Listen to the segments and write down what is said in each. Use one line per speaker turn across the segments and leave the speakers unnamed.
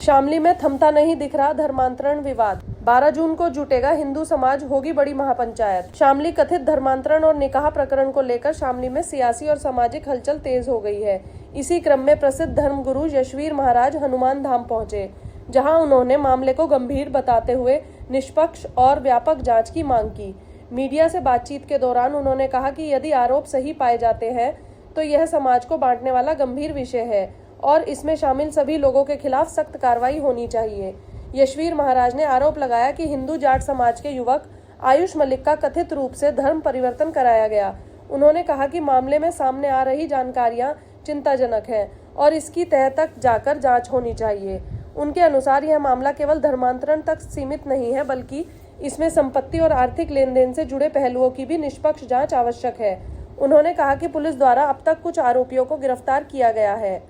शामली में थमता नहीं दिख रहा धर्मांतरण विवाद। 12 जून को जुटेगा हिंदू समाज, होगी बड़ी महापंचायत। शामली कथित धर्मांतरण और निकाह प्रकरण को लेकर शामली में सियासी और सामाजिक हलचल तेज हो गई है। इसी क्रम में प्रसिद्ध धर्मगुरु यशवीर महाराज हनुमान धाम पहुंचे, जहां उन्होंने मामले को गंभीर बताते हुए निष्पक्ष और व्यापक जांच की मांग की। मीडिया से बातचीत के दौरान उन्होंने कहा कि यदि आरोप सही पाए जाते हैं तो यह समाज को बांटने वाला गंभीर विषय है और इसमें शामिल सभी लोगों के खिलाफ सख्त कार्रवाई होनी चाहिए। यशवीर महाराज ने आरोप लगाया कि हिंदू जाट समाज के युवक आयुष मलिक का कथित रूप से धर्म परिवर्तन कराया गया। उन्होंने कहा कि मामले में सामने आ रही जानकारियां चिंताजनक हैं और इसकी तह तक जाकर जांच होनी चाहिए। उनके अनुसार यह मामला केवल धर्मांतरण तक सीमित नहीं है, बल्कि इसमें संपत्ति और आर्थिक लेन देन से जुड़े पहलुओं की भी निष्पक्ष जांच आवश्यक है। उन्होंने कहा कि पुलिस द्वारा अब तक कुछ आरोपियों को गिरफ्तार किया गया है,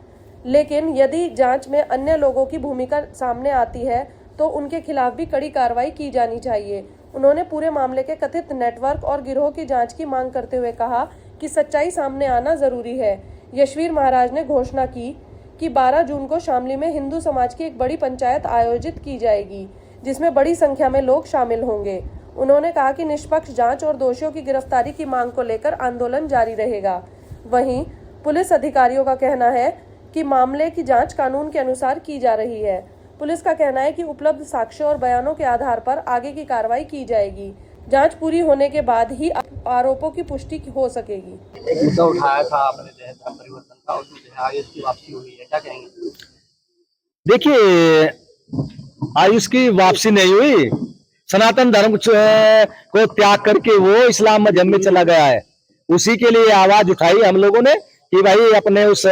लेकिन यदि जांच में अन्य लोगों की भूमिका सामने आती है तो उनके खिलाफ भी कड़ी कार्रवाई की जानी चाहिए। उन्होंने पूरे मामले के कथित नेटवर्क और गिरोह की जांच की मांग करते हुए कहा कि सच्चाई सामने आना जरूरी है। यशवीर महाराज ने घोषणा की कि 12 जून को शामली में हिंदू समाज की एक बड़ी पंचायत आयोजित की जाएगी, जिसमें बड़ी संख्या में लोग शामिल होंगे। उन्होंने कहा कि निष्पक्ष जांच और दोषियों की गिरफ्तारी की मांग को लेकर आंदोलन जारी रहेगा। वहीं पुलिस अधिकारियों का कहना है कि मामले की जांच कानून के अनुसार की जा रही है। पुलिस का कहना है कि उपलब्ध साक्ष्यों और बयानों के आधार पर आगे की कार्रवाई की जाएगी। जांच पूरी होने के बाद ही आरोपों की पुष्टि हो सकेगी।
एक मुद्दा उठाया था आपने, जो है धर्म परिवर्तन का, उसमें आयुष की वापसी हुई है, क्या कहेंगे?
देखिए, आयुष की वापसी नहीं हुई। सनातन धर्म को त्याग करके वो इस्लाम मजहब में चला गया है। उसी के लिए आवाज उठाई हम लोगों ने कि भाई अपने उस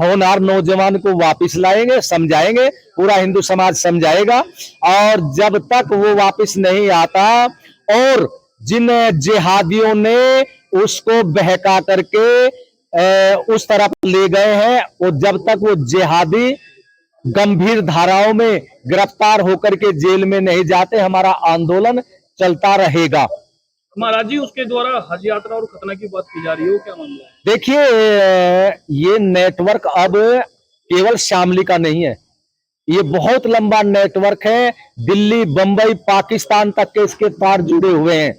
होनहार नौजवान को वापस लाएंगे, समझाएंगे, पूरा हिंदू समाज समझाएगा। और जब तक वो वापस नहीं आता और जिन जिहादियों ने उसको बहका करके उस तरफ ले गए हैं, वो जब तक वो जिहादी गंभीर धाराओं में गिरफ्तार होकर के जेल में नहीं जाते, हमारा आंदोलन चलता रहेगा।
महाराज जी, उसके द्वारा हज यात्रा और खतना की बात की जा रही है, क्या मामला है?
देखिए, ये नेटवर्क अब केवल शामली का नहीं है, ये बहुत लंबा नेटवर्क है। दिल्ली, बंबई, पाकिस्तान तक के इसके तार जुड़े हुए हैं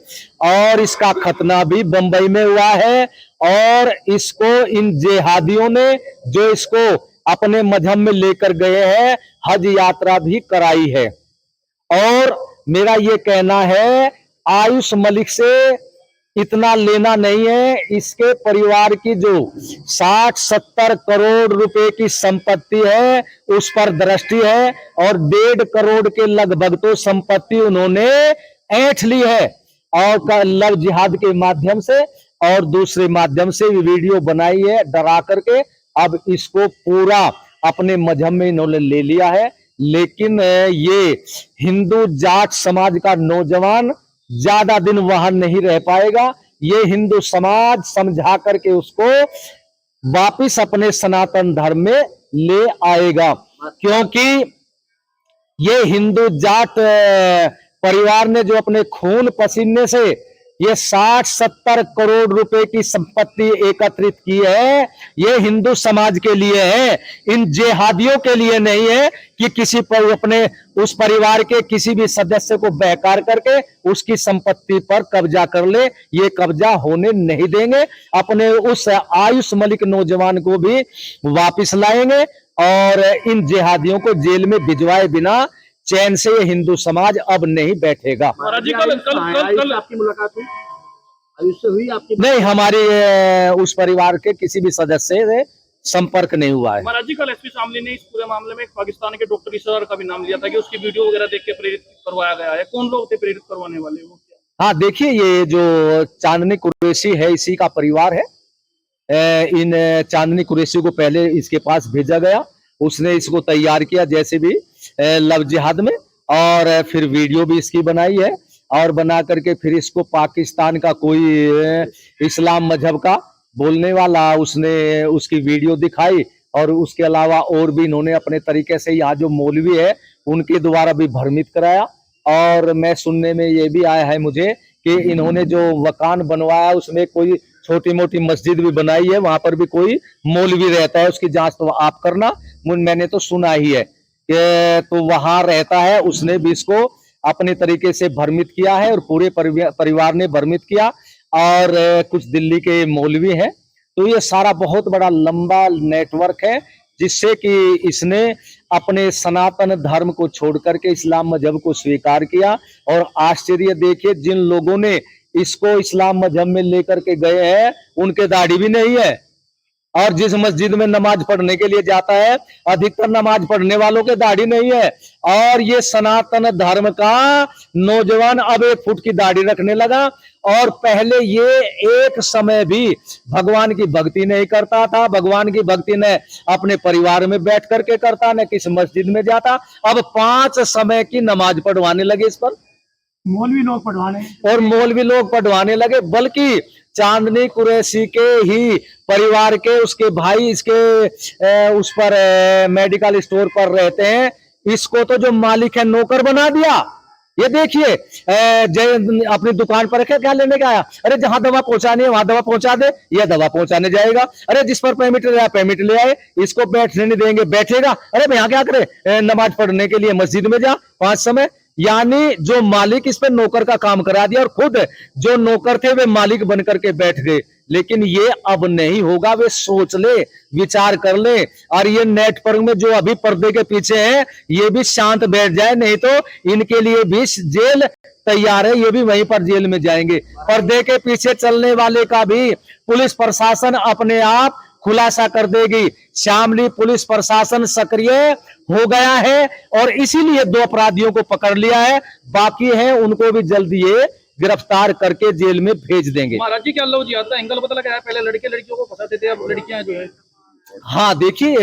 और इसका खतना भी बंबई में हुआ है। और इसको इन जिहादियों ने जो इसको अपने मजहब में लेकर गए हैं, हज यात्रा भी कराई है। और मेरा ये कहना है, आयुष मलिक से इतना लेना नहीं है। इसके परिवार की जो 60-70 करोड़ रुपए की संपत्ति है, उस पर दृष्टि है और 1.5 करोड़ के लगभग तो संपत्ति उन्होंने ऐंठ ली है और लव जिहाद के माध्यम से और दूसरे माध्यम से भी वीडियो बनाई है डरा करके। अब इसको पूरा अपने मजहब में इन्होंने ले लिया है। लेकिन ये हिंदू जाट समाज का नौजवान ज्यादा दिन वहां नहीं रह पाएगा। ये हिंदू समाज समझा करके उसको वापिस अपने सनातन धर्म में ले आएगा, क्योंकि ये हिंदू जाट परिवार ने जो अपने खून पसीने से ये 60-70 करोड़ रुपए की संपत्ति एकत्रित की है, ये हिंदू समाज के लिए है, इन जिहादियों के लिए नहीं है कि किसी पर अपने उस परिवार के किसी भी सदस्य को बहकार करके उसकी संपत्ति पर कब्जा कर ले। ये कब्जा होने नहीं देंगे। अपने उस आयुष मलिक नौजवान को भी वापिस लाएंगे और इन जिहादियों को जेल में भिजवाए बिना चैन से ये हिंदू समाज अब नहीं बैठेगा।
महाराज जी, कल आपकी मुलाकात हुई,
आयुष से हुई आपकी?
नहीं, हमारे उस परिवार के किसी भी सदस्य से संपर्क नहीं हुआ है।
महाराज जी, कल एसपी शामली ने इस पूरे मामले में एक पाकिस्तान के डॉक्टर इसरार का भी नाम लिया था कि उसकी वीडियो वगैरह देख के प्रेरित करवाया गया है। कौन लोग थे प्रेरित करवाने वाले? वो क्या?
हाँ, देखिए, ये जो चांदनी कुरैशी है, इसी का परिवार है। इन चांदनी कुरैशी को पहले इसके पास भेजा गया, उसने इसको तैयार किया जैसे भी लव जिहाद में, और फिर वीडियो भी इसकी बनाई है और बना करके फिर इसको पाकिस्तान का कोई इस्लाम मजहब का बोलने वाला उसने उसकी वीडियो दिखाई। और उसके अलावा और भी इन्होंने अपने तरीके से यहाँ जो मौलवी है उनके द्वारा भी भ्रमित कराया। और मैं सुनने में ये भी आया है मुझे कि इन्होंने जो मकान बनवाया उसमें कोई छोटी मोटी मस्जिद भी बनाई है, वहां पर भी कोई मौलवी रहता है, उसकी जांच तो आप करना, मैंने तो सुना ही है। तो वहां रहता है, उसने भी इसको अपने तरीके से भ्रमित किया है और पूरे परिवार ने भ्रमित किया। और कुछ दिल्ली के मौलवी हैं। तो ये सारा बहुत बड़ा लंबा नेटवर्क है, जिससे कि इसने अपने सनातन धर्म को छोड़ करके इस्लाम मजहब को स्वीकार किया। और आश्चर्य देखिए, जिन लोगों ने इसको इस्लाम मजहब में लेकर के गए हैं उनके दाढ़ी भी नहीं है। और जिस मस्जिद में नमाज पढ़ने के लिए जाता है, अधिकतर नमाज पढ़ने वालों के दाढ़ी नहीं है। और ये सनातन धर्म का नौजवान अब 1 फुट की दाढ़ी रखने लगा। और पहले ये एक समय भी भगवान की भक्ति नहीं करता था। भगवान की भक्ति न अपने परिवार में बैठ करके करता, न किसी मस्जिद में जाता। अब 5 समय की नमाज पढ़वाने लगे इस पर,
मौलवी लोग पढ़वाने।
और मौलवी लोग पढ़वाने लगे। बल्कि चांदनी कुरैशी के ही परिवार के उसके भाई इसके उस पर मेडिकल स्टोर पर रहते हैं। इसको तो जो मालिक है नौकर बना दिया। ये देखिए, जय अपनी दुकान पर रखे, क्या लेने का आया? अरे जहां दवा पहुंचानी है वहां दवा पहुंचा दे, यह दवा पहुंचाने जाएगा। अरे जिस पर परमिट ले आया परमिट ले आए, इसको बैठने नहीं देंगे बैठेगा। अरे मैं यहाँ क्या करे, नमाज पढ़ने के लिए मस्जिद में जा 5 समय। यानी जो मालिक इस पर नौकर का काम करा दिया, और खुद जो नौकर थे वे मालिक बन करके बैठ गए। लेकिन ये अब नहीं होगा, वे सोच ले, विचार कर ले। और ये नेटवर्क में जो अभी पर्दे के पीछे हैं, ये भी शांत बैठ जाए, नहीं तो इनके लिए भी जेल तैयार है। ये भी वहीं पर जेल में जाएंगे। पर्दे के पीछे चलने वाले का भी पुलिस प्रशासन अपने आप खुलासा कर देगी। शामली पुलिस प्रशासन सक्रिय हो गया है और इसीलिए 2 अपराधियों को पकड़ लिया है। बाकी है उनको भी जल्दी ये गिरफ्तार करके जेल में भेज देंगे।
महाराज जी क्या लो जी आता एंगल पता लगा है, पहले लड़के लड़कियों को फंसाते थे, अब लड़कियां जो है।
हाँ देखिए,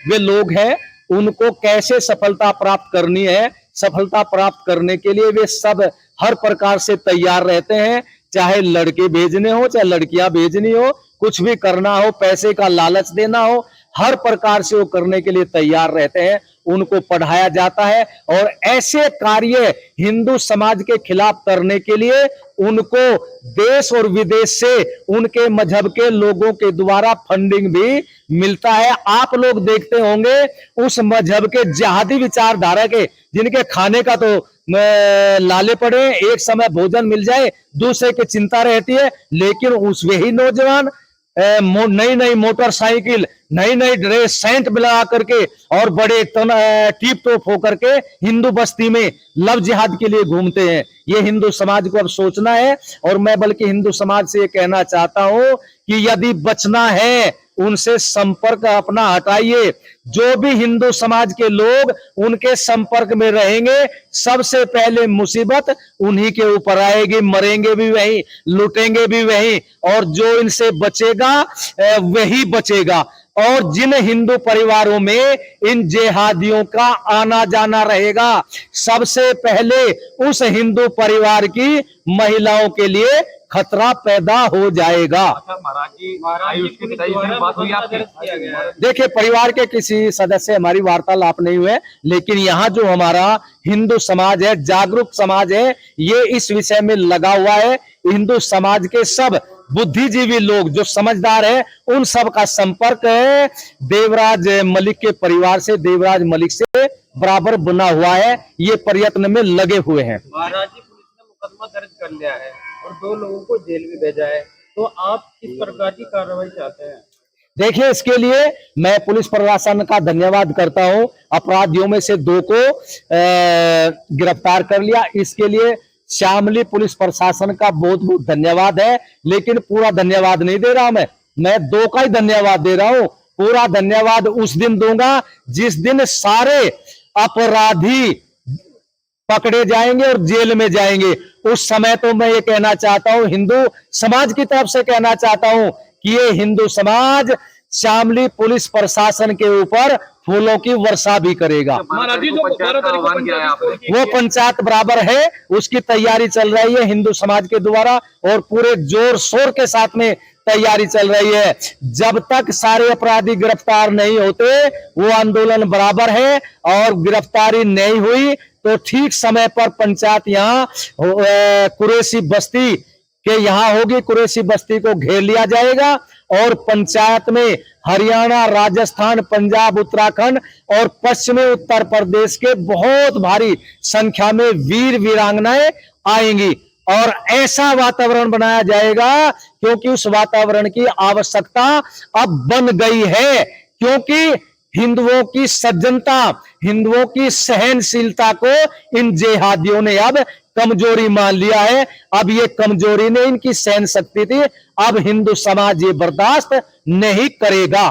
वे लोग हैं, उनको कैसे सफलता प्राप्त करनी है, सफलता प्राप्त करने के लिए वे सब हर प्रकार से तैयार रहते हैं। चाहे लड़के भेजने हो, चाहे लड़कियां भेजनी हो, कुछ भी करना हो, पैसे का लालच देना हो, हर प्रकार से वो करने के लिए तैयार रहते हैं। उनको पढ़ाया जाता है और ऐसे कार्य हिंदू समाज के खिलाफ करने के लिए उनको देश और विदेश से उनके मजहब के लोगों के द्वारा फंडिंग भी मिलता है। आप लोग देखते होंगे उस मजहब के जिहादी विचारधारा के, जिनके खाने का तो लाले पड़े, एक समय भोजन मिल जाए दूसरे की चिंता रहती है, लेकिन उस वही नौजवान नई नई मोटरसाइकिल, नई नई ड्रेस, सेंट लगा करके और बड़े टीप टॉप होकर के हिंदू बस्ती में लव जिहाद के लिए घूमते हैं। ये हिंदू समाज को अब सोचना है। और मैं बल्कि हिंदू समाज से ये कहना चाहता हूं कि यदि बचना है उनसे संपर्क अपना हटाइए। जो भी हिंदू समाज के लोग उनके संपर्क में रहेंगे, सबसे पहले मुसीबत उन्हीं के ऊपर आएगी। मरेंगे भी वही, लूटेंगे भी वही, और जो इनसे बचेगा वही बचेगा। और जिन हिंदू परिवारों में इन जिहादियों का आना जाना रहेगा, सबसे पहले उस हिंदू परिवार की महिलाओं के लिए खतरा पैदा हो जाएगा।
अच्छा महाराज जी उसके पिताजी से बात हुई आपकी?
देखिए, परिवार के किसी सदस्य हमारी वार्तालाप नहीं हुए, लेकिन यहाँ जो हमारा हिंदू समाज है, जागरूक समाज है, ये इस विषय में लगा हुआ है। हिंदू समाज के सब बुद्धिजीवी लोग जो समझदार है, उन सब का संपर्क है देवराज मलिक के परिवार से, देवराज मलिक से बराबर बना हुआ है। ये प्रयत्न में लगे हुए हैं।
महाराज जी पुलिस ने मुकदमा दर्ज कर लिया है और 2 लोगों को जेल में भेजा है, तो आप किस प्रकार की कार्रवाई चाहते हैं?
देखिए, इसके लिए मैं पुलिस प्रशासन का धन्यवाद करता हूं। अपराधियों में से 2 को गिरफ्तार कर लिया, इसके लिए शामली पुलिस प्रशासन का बहुत बहुत धन्यवाद है। लेकिन पूरा धन्यवाद नहीं दे रहा मैं 2 का ही धन्यवाद दे रहा हूं। पूरा धन्यवाद उस दिन दूंगा जिस दिन सारे अपराधी पकड़े जाएंगे और जेल में जाएंगे। उस समय तो मैं ये कहना चाहता हूं, हिंदू समाज की तरफ से कहना चाहता हूं कि ये हिंदू समाज शामली पुलिस प्रशासन के ऊपर फूलों की वर्षा भी करेगा। वो पंचायत बराबर है, उसकी तैयारी चल रही है हिंदू समाज के द्वारा और पूरे जोर शोर के साथ में तैयारी चल रही है। जब तक सारे अपराधी गिरफ्तार नहीं होते वो आंदोलन बराबर है, और गिरफ्तारी नहीं हुई तो ठीक समय पर पंचायत यहाँ कुरैशी बस्ती के यहाँ होगी। कुरैशी बस्ती को घेर लिया जाएगा और पंचायत में हरियाणा, राजस्थान, पंजाब, उत्तराखंड और पश्चिमी उत्तर प्रदेश के बहुत भारी संख्या में वीर वीरांगनाएं आएंगी और ऐसा वातावरण बनाया जाएगा, क्योंकि उस वातावरण की आवश्यकता अब बन गई है, क्योंकि हिंदुओं की सज्जनता, हिंदुओं की सहनशीलता को इन जेहादियों ने अब कमजोरी मान लिया है। अब ये कमजोरी ने इनकी सहन शक्ति थी, अब हिंदू समाज ये बर्दाश्त नहीं करेगा।